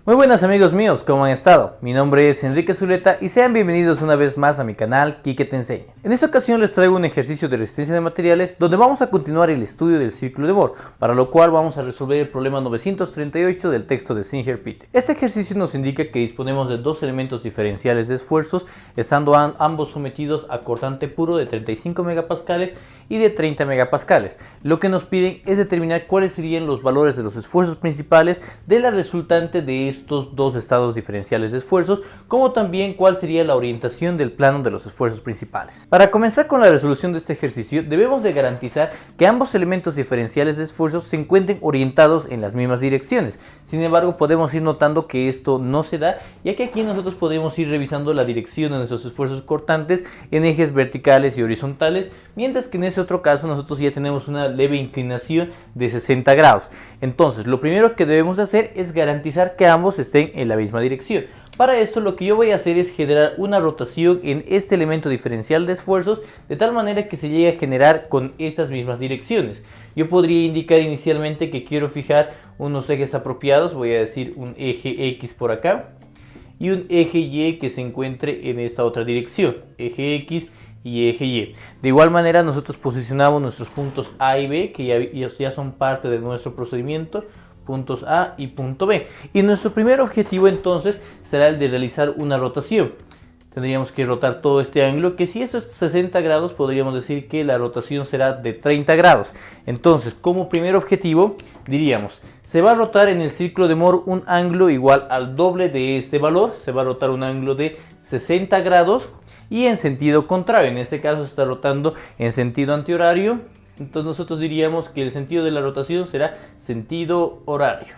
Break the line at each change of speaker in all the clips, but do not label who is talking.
Muy buenas amigos míos, ¿cómo han estado? Mi nombre es Enrique Zuleta y sean bienvenidos una vez más a mi canal Quique Te Enseña. En esta ocasión les traigo un ejercicio de resistencia de materiales donde vamos a continuar el estudio del círculo de Moore, para lo cual vamos a resolver el problema 938 del texto de Singer-Peter. Este ejercicio nos indica que disponemos de dos elementos diferenciales de esfuerzos, estando ambos sometidos a cortante puro de 35 megapascales y de 30 megapascales. Lo que nos piden es determinar cuáles serían los valores de los esfuerzos principales de la resultante de estos dos estados diferenciales de esfuerzos, como también cuál sería la orientación del plano de los esfuerzos principales. Para comenzar con la resolución de este ejercicio, debemos de garantizar que ambos elementos diferenciales de esfuerzos se encuentren orientados en las mismas direcciones. Sin embargo, podemos ir notando que esto no se da, ya que aquí nosotros podemos ir revisando la dirección de nuestros esfuerzos cortantes en ejes verticales y horizontales, mientras que en ese otro caso nosotros ya tenemos una leve inclinación de 60 grados. Entonces, lo primero que debemos de hacer es garantizar que ambos estén en la misma dirección. Para esto lo que yo voy a hacer es generar una rotación en este elemento diferencial de esfuerzos de tal manera que se llegue a generar con estas mismas direcciones. Yo podría indicar inicialmente que quiero fijar unos ejes apropiados, voy a decir un eje X por acá y un eje Y que se encuentre en esta otra dirección, eje X y eje Y. De igual manera nosotros posicionamos nuestros puntos A y B que ya son parte de nuestro procedimiento, puntos A y punto B. Y nuestro primer objetivo entonces será el de realizar una rotación. Tendríamos que rotar todo este ángulo, que si esto es 60 grados, podríamos decir que la rotación será de 30 grados. Entonces, como primer objetivo, diríamos, se va a rotar en el círculo de Moore un ángulo igual al doble de este valor. Se va a rotar un ángulo de 60 grados y en sentido contrario. En este caso se está rotando en sentido antihorario. Entonces nosotros diríamos que el sentido de la rotación será sentido horario.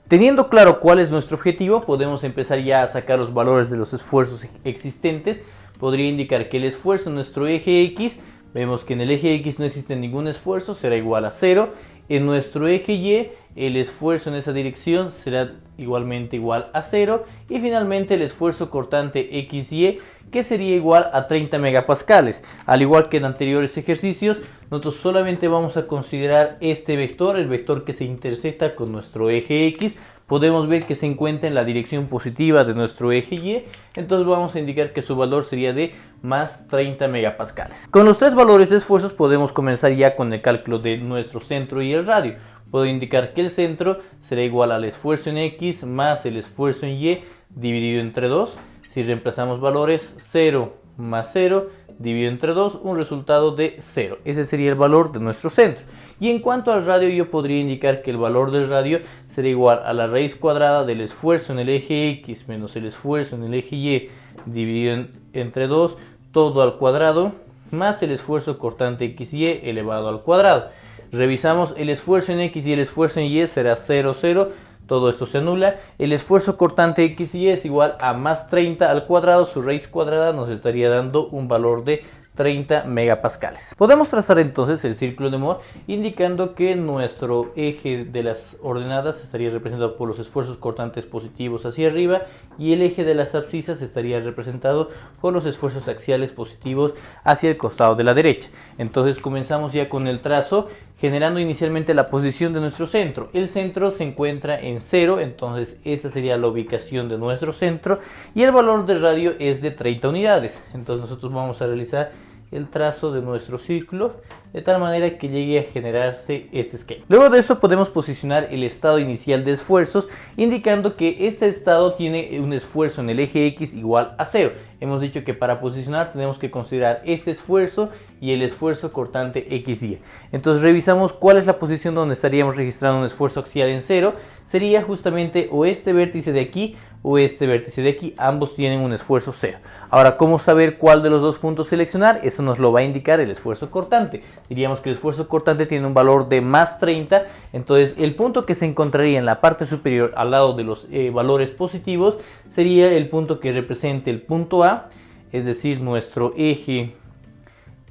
Teniendo claro cuál es nuestro objetivo, podemos empezar ya a sacar los valores de los esfuerzos existentes. Podría indicar que el esfuerzo en nuestro eje X, vemos que en el eje X no existe ningún esfuerzo, será igual a 0. En nuestro eje Y, el esfuerzo en esa dirección será igualmente igual a 0. Y finalmente el esfuerzo cortante XY, que sería igual a 30 megapascales. Al igual que en anteriores ejercicios, nosotros solamente vamos a considerar este vector, el vector que se intersecta con nuestro eje X. Podemos ver que se encuentra en la dirección positiva de nuestro eje Y, entonces vamos a indicar que su valor sería de más 30 megapascales. Con los tres valores de esfuerzos podemos comenzar ya con el cálculo de nuestro centro y el radio. Puedo indicar que el centro será igual al esfuerzo en X más el esfuerzo en Y dividido entre 2. Si reemplazamos valores, 0 más 0 dividido entre 2, un resultado de 0. Ese sería el valor de nuestro centro. Y en cuanto al radio, yo podría indicar que el valor del radio será igual a la raíz cuadrada del esfuerzo en el eje X menos el esfuerzo en el eje Y dividido entre 2, todo al cuadrado, más el esfuerzo cortante XY elevado al cuadrado. Revisamos el esfuerzo en X y el esfuerzo en Y será 0, 0. Todo esto se anula. El esfuerzo cortante XY es igual a más 30 al cuadrado. Su raíz cuadrada nos estaría dando un valor de 30 megapascales. Podemos trazar entonces el círculo de Moore indicando que nuestro eje de las ordenadas estaría representado por los esfuerzos cortantes positivos hacia arriba y el eje de las abscisas estaría representado por los esfuerzos axiales positivos hacia el costado de la derecha. Entonces comenzamos ya con el trazo, generando inicialmente la posición de nuestro centro. El centro se encuentra en 0, entonces esta sería la ubicación de nuestro centro y el valor de radio es de 30 unidades. Entonces nosotros vamos a realizar el trazo de nuestro círculo de tal manera que llegue a generarse este esquema. Luego de esto podemos posicionar el estado inicial de esfuerzos indicando que este estado tiene un esfuerzo en el eje X igual a 0. Hemos dicho que para posicionar tenemos que considerar este esfuerzo y el esfuerzo cortante XY. Entonces revisamos cuál es la posición donde estaríamos registrando un esfuerzo axial en 0. Sería justamente o este vértice de aquí o este vértice de aquí, ambos tienen un esfuerzo 0. Ahora, ¿cómo saber cuál de los dos puntos seleccionar? Eso nos lo va a indicar el esfuerzo cortante. Diríamos que el esfuerzo cortante tiene un valor de más 30, entonces el punto que se encontraría en la parte superior al lado de los valores positivos sería el punto que represente el punto A, es decir, nuestro eje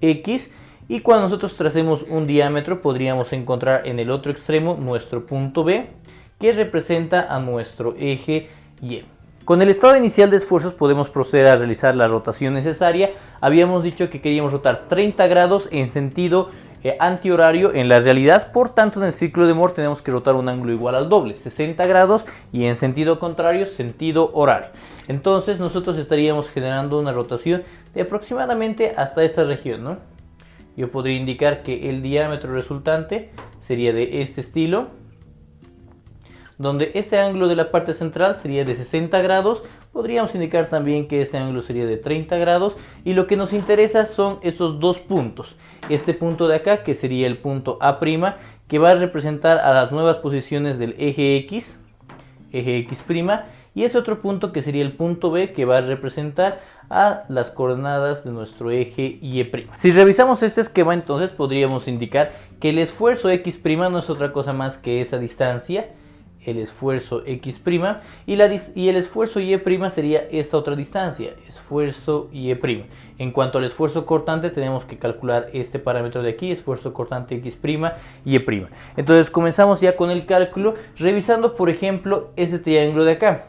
X, y cuando nosotros tracemos un diámetro podríamos encontrar en el otro extremo nuestro punto B, que representa a nuestro eje Y. Con el estado inicial de esfuerzos podemos proceder a realizar la rotación necesaria. Habíamos dicho que queríamos rotar 30 grados en sentido antihorario en la realidad, por tanto en el círculo de Moore tenemos que rotar un ángulo igual al doble, 60 grados, y en sentido contrario, sentido horario. Entonces nosotros estaríamos generando una rotación de aproximadamente hasta esta región, ¿no? Yo podría indicar que el diámetro resultante sería de este estilo, donde este ángulo de la parte central sería de 60 grados, podríamos indicar también que este ángulo sería de 30 grados, y lo que nos interesa son estos dos puntos. Este punto de acá, que sería el punto A', que va a representar a las nuevas posiciones del eje X, y ese otro punto que sería el punto B, que va a representar a las coordenadas de nuestro eje Y'. Si revisamos este esquema, entonces podríamos indicar que el esfuerzo X' no es otra cosa más que esa distancia, el esfuerzo X' y el esfuerzo Y' sería esta otra distancia, esfuerzo Y'. En cuanto al esfuerzo cortante, tenemos que calcular este parámetro de aquí, esfuerzo cortante X', Y'. Entonces comenzamos ya con el cálculo, revisando por ejemplo este triángulo de acá.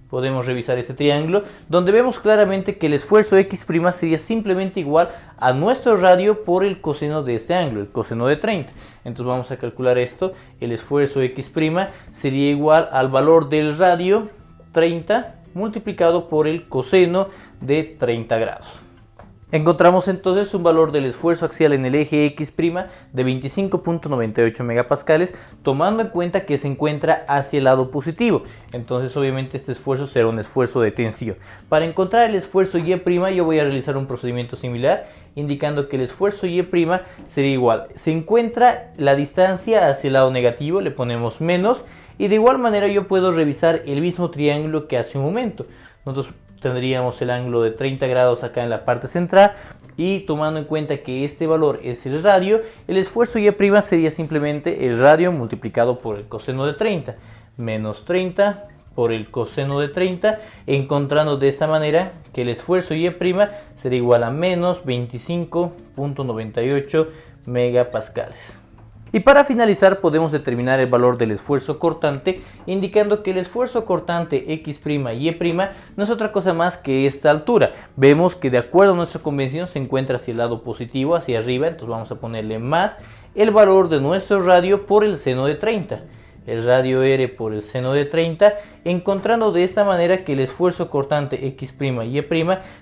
Podemos revisar este triángulo, donde vemos claramente que el esfuerzo X' sería simplemente igual a nuestro radio por el coseno de este ángulo, el coseno de 30. Entonces vamos a calcular esto, el esfuerzo X' sería igual al valor del radio 30 multiplicado por el coseno de 30 grados. Encontramos entonces un valor del esfuerzo axial en el eje X' de 25.98 megapascales, tomando en cuenta que se encuentra hacia el lado positivo. Entonces obviamente este esfuerzo será un esfuerzo de tensión. Para encontrar el esfuerzo Y', yo voy a realizar un procedimiento similar, indicando que el esfuerzo Y' sería igual. Se encuentra la distancia hacia el lado negativo, le ponemos menos, y de igual manera yo puedo revisar el mismo triángulo que hace un momento. Nosotros tendríamos el ángulo de 30 grados acá en la parte central, y tomando en cuenta que este valor es el radio, el esfuerzo Y' sería simplemente el radio multiplicado por el coseno de 30, menos 30 por el coseno de 30, encontrando de esta manera que el esfuerzo Y' sería igual a menos 25.98 megapascales. Y para finalizar podemos determinar el valor del esfuerzo cortante, indicando que el esfuerzo cortante X' y Y' no es otra cosa más que esta altura. Vemos que de acuerdo a nuestra convención se encuentra hacia el lado positivo, hacia arriba, entonces vamos a ponerle más el valor de nuestro radio por el seno de 30. El radio R por el seno de 30, encontrando de esta manera que el esfuerzo cortante X' y Y'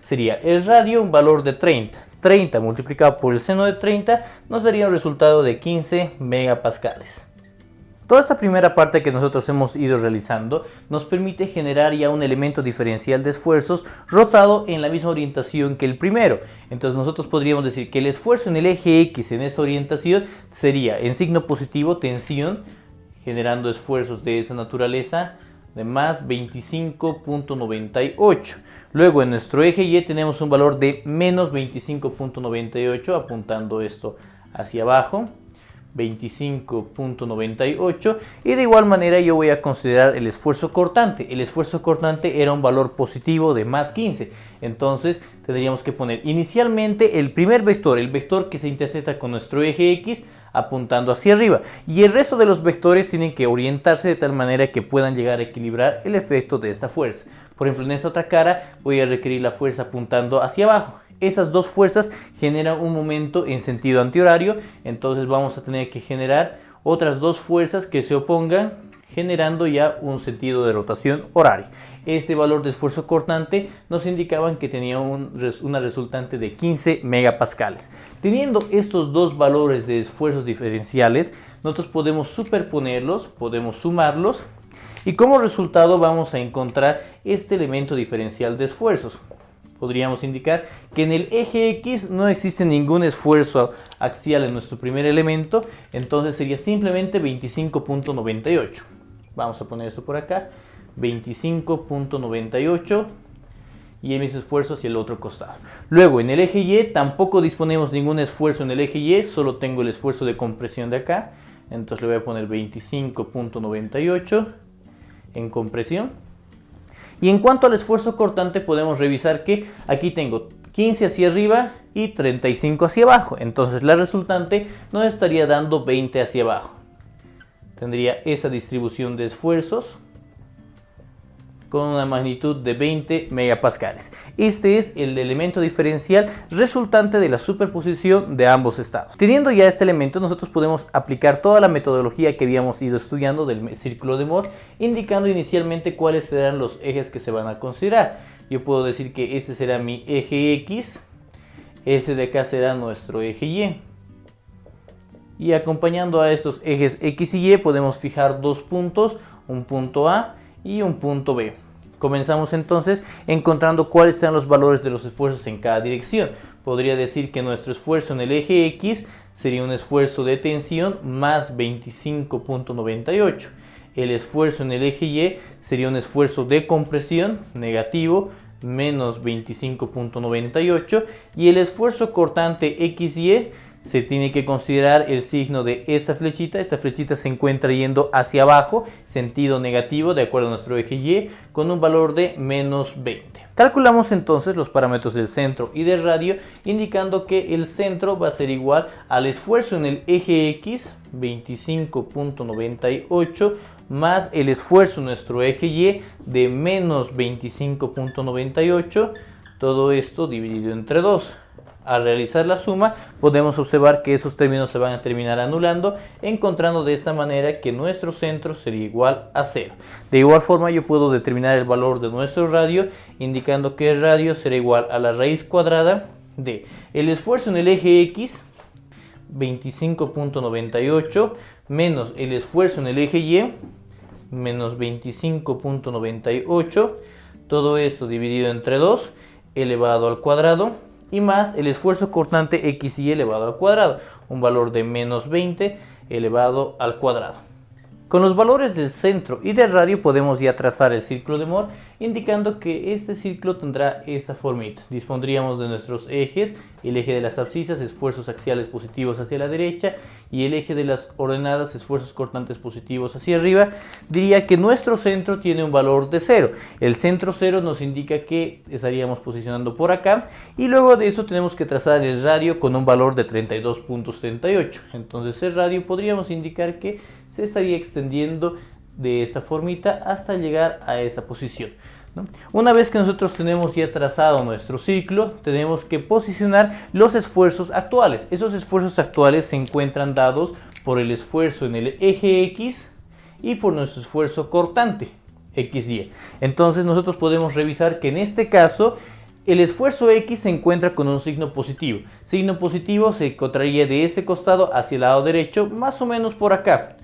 sería el radio un valor de 30. 30 multiplicado por el seno de 30 nos daría un resultado de 15 megapascales. Toda esta primera parte que nosotros hemos ido realizando nos permite generar ya un elemento diferencial de esfuerzos rotado en la misma orientación que el primero. Entonces nosotros podríamos decir que el esfuerzo en el eje X en esta orientación sería en signo positivo tensión, generando esfuerzos de esta naturaleza de más 25.98. Luego en nuestro eje Y tenemos un valor de menos 25.98, apuntando esto hacia abajo, 25.98, y de igual manera yo voy a considerar el esfuerzo cortante. El esfuerzo cortante era un valor positivo de más 15, entonces tendríamos que poner inicialmente el primer vector, el vector que se intersecta con nuestro eje X, apuntando hacia arriba, y el resto de los vectores tienen que orientarse de tal manera que puedan llegar a equilibrar el efecto de esta fuerza. Por ejemplo, en esta otra cara voy a requerir la fuerza apuntando hacia abajo. Estas dos fuerzas generan un momento en sentido antihorario, entonces vamos a tener que generar otras dos fuerzas que se opongan, generando ya un sentido de rotación horaria. Este valor de esfuerzo cortante nos indicaban que tenía una resultante de 15 megapascales. Teniendo estos dos valores de esfuerzos diferenciales, nosotros podemos superponerlos, podemos sumarlos, y como resultado vamos a encontrar este elemento diferencial de esfuerzos. Podríamos indicar que en el eje X no existe ningún esfuerzo axial en nuestro primer elemento, entonces sería simplemente 25.98. Vamos a poner esto por acá, 25.98, y el mismo esfuerzo hacia el otro costado. Luego en el eje Y tampoco disponemos ningún esfuerzo en el eje Y, solo tengo el esfuerzo de compresión de acá, entonces le voy a poner 25.98 en compresión. Y en cuanto al esfuerzo cortante podemos revisar que aquí tengo 15 hacia arriba y 35 hacia abajo, entonces la resultante nos estaría dando 20 hacia abajo. Tendría esta distribución de esfuerzos con una magnitud de 20 megapascales. Este es el elemento diferencial resultante de la superposición de ambos estados. Teniendo ya este elemento, nosotros podemos aplicar toda la metodología que habíamos ido estudiando del círculo de Moore, indicando inicialmente cuáles serán los ejes que se van a considerar. Yo puedo decir que este será mi eje X, este de acá será nuestro eje Y. Y acompañando a estos ejes X y Y podemos fijar dos puntos, un punto A y un punto B. Comenzamos entonces encontrando cuáles serán los valores de los esfuerzos en cada dirección. Podría decir que nuestro esfuerzo en el eje X sería un esfuerzo de tensión más 25.98. El esfuerzo en el eje Y sería un esfuerzo de compresión negativo menos 25.98 y el esfuerzo cortante XY se tiene que considerar el signo de esta flechita se encuentra yendo hacia abajo, sentido negativo de acuerdo a nuestro eje Y, con un valor de menos 20. Calculamos entonces los parámetros del centro y del radio, indicando que el centro va a ser igual al esfuerzo en el eje X, 25.98, más el esfuerzo en nuestro eje Y de menos 25.98, todo esto dividido entre 2. Al realizar la suma, podemos observar que esos términos se van a terminar anulando, encontrando de esta manera que nuestro centro sería igual a 0. De igual forma, yo puedo determinar el valor de nuestro radio, indicando que el radio será igual a la raíz cuadrada de el esfuerzo en el eje X, 25.98, menos el esfuerzo en el eje Y, menos 25.98, todo esto dividido entre 2, elevado al cuadrado, y más el esfuerzo cortante XY elevado al cuadrado, un valor de menos 20 elevado al cuadrado. Con los valores del centro y del radio podemos ya trazar el círculo de Moore, indicando que este círculo tendrá esta formita. Dispondríamos de nuestros ejes, el eje de las abscisas, esfuerzos axiales positivos hacia la derecha, y el eje de las ordenadas, esfuerzos cortantes positivos hacia arriba. Diría que nuestro centro tiene un valor de 0. El centro 0 nos indica que estaríamos posicionando por acá, y luego de eso tenemos que trazar el radio con un valor de 32.78. Entonces el radio podríamos indicar que se estaría extendiendo de esta formita hasta llegar a esta posición, ¿no? Una vez que nosotros tenemos ya trazado nuestro ciclo, tenemos que posicionar los esfuerzos actuales. Esos esfuerzos actuales se encuentran dados por el esfuerzo en el eje X y por nuestro esfuerzo cortante XY. Entonces nosotros podemos revisar que en este caso el esfuerzo X se encuentra con un signo positivo. Signo positivo se encontraría de este costado hacia el lado derecho, más o menos por acá.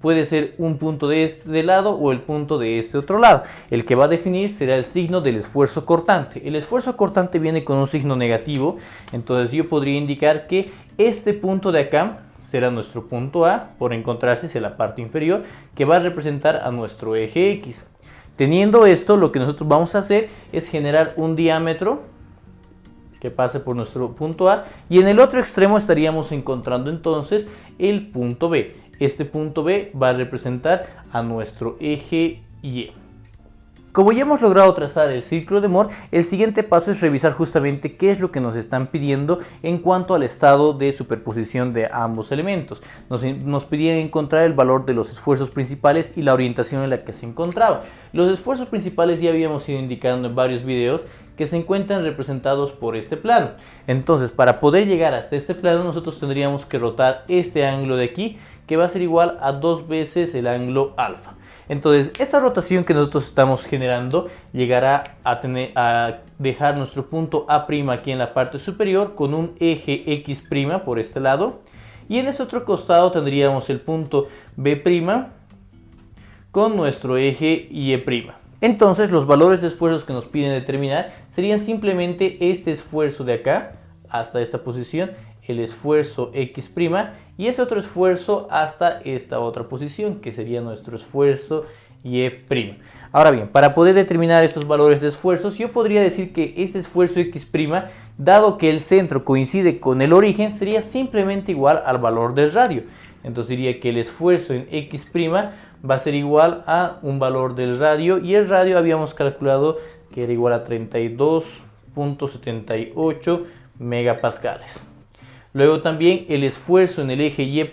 Puede ser un punto de este lado o el punto de este otro lado. El que va a definir será el signo del esfuerzo cortante. El esfuerzo cortante viene con un signo negativo, entonces yo podría indicar que este punto de acá será nuestro punto A, por encontrarse hacia la parte inferior, que va a representar a nuestro eje X. Teniendo esto, lo que nosotros vamos a hacer es generar un diámetro que pase por nuestro punto A, y en el otro extremo estaríamos encontrando entonces el punto B. Este punto B va a representar a nuestro eje Y. Como ya hemos logrado trazar el círculo de Moore, el siguiente paso es revisar justamente qué es lo que nos están pidiendo en cuanto al estado de superposición de ambos elementos. Nos pedían encontrar el valor de los esfuerzos principales y la orientación en la que se encontraba. Los esfuerzos principales ya habíamos ido indicando en varios videos que se encuentran representados por este plano. Entonces, para poder llegar hasta este plano, nosotros tendríamos que rotar este ángulo de aquí, que va a ser igual a 2 veces el ángulo alfa. Entonces, esta rotación que nosotros estamos generando llegará a dejar nuestro punto A' aquí en la parte superior con un eje X' por este lado, y en este otro costado tendríamos el punto B' con nuestro eje Y'. Entonces, los valores de esfuerzos que nos piden determinar serían simplemente este esfuerzo de acá hasta esta posición, el esfuerzo X' y ese otro esfuerzo hasta esta otra posición, que sería nuestro esfuerzo Y'. Ahora bien, para poder determinar estos valores de esfuerzos, yo podría decir que este esfuerzo X', dado que el centro coincide con el origen, sería simplemente igual al valor del radio. Entonces diría que el esfuerzo en X' va a ser igual a un valor del radio, y el radio habíamos calculado que era igual a 32.78 megapascales. Luego también el esfuerzo en el eje Y',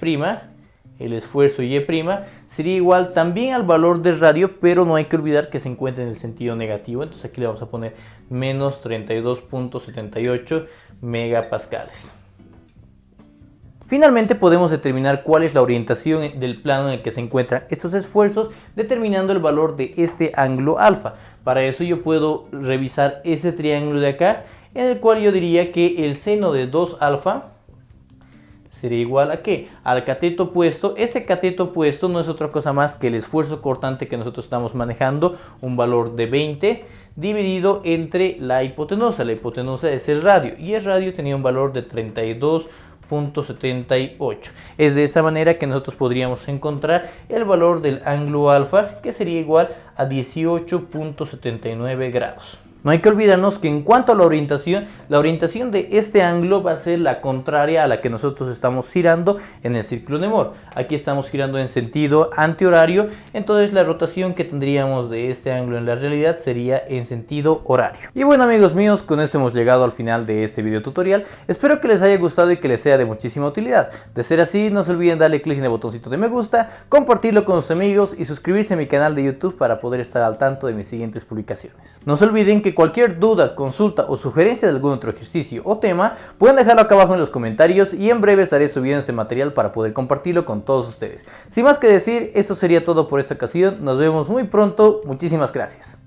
sería igual también al valor de radio, pero no hay que olvidar que se encuentra en el sentido negativo. Entonces aquí le vamos a poner menos 32.78 megapascales. Finalmente podemos determinar cuál es la orientación del plano en el que se encuentran estos esfuerzos, determinando el valor de este ángulo alfa. Para eso yo puedo revisar este triángulo de acá, en el cual yo diría que el seno de 2 alfa sería igual a ¿qué? Al cateto opuesto. Este cateto opuesto no es otra cosa más que el esfuerzo cortante que nosotros estamos manejando, un valor de 20 dividido entre la hipotenusa. La hipotenusa es el radio y el radio tenía un valor de 32.78. Es de esta manera que nosotros podríamos encontrar el valor del ángulo alfa, que sería igual a 18.79 grados. No hay que olvidarnos que en cuanto a la orientación de este ángulo va a ser la contraria a la que nosotros estamos girando en el círculo de Moore. Aquí estamos girando en sentido antihorario, entonces la rotación que tendríamos de este ángulo en la realidad sería en sentido horario. Y bueno, amigos míos, con esto hemos llegado al final de este video tutorial. Espero que les haya gustado y que les sea de muchísima utilidad. De ser así, no se olviden darle clic en el botoncito de me gusta, compartirlo con sus amigos y suscribirse a mi canal de YouTube para poder estar al tanto de mis siguientes publicaciones. No se olviden que cualquier duda, consulta o sugerencia de algún otro ejercicio o tema pueden dejarlo acá abajo en los comentarios y en breve estaré subiendo este material para poder compartirlo con todos ustedes. Sin más que decir, esto sería todo por esta ocasión. Nos vemos muy pronto. Muchísimas gracias.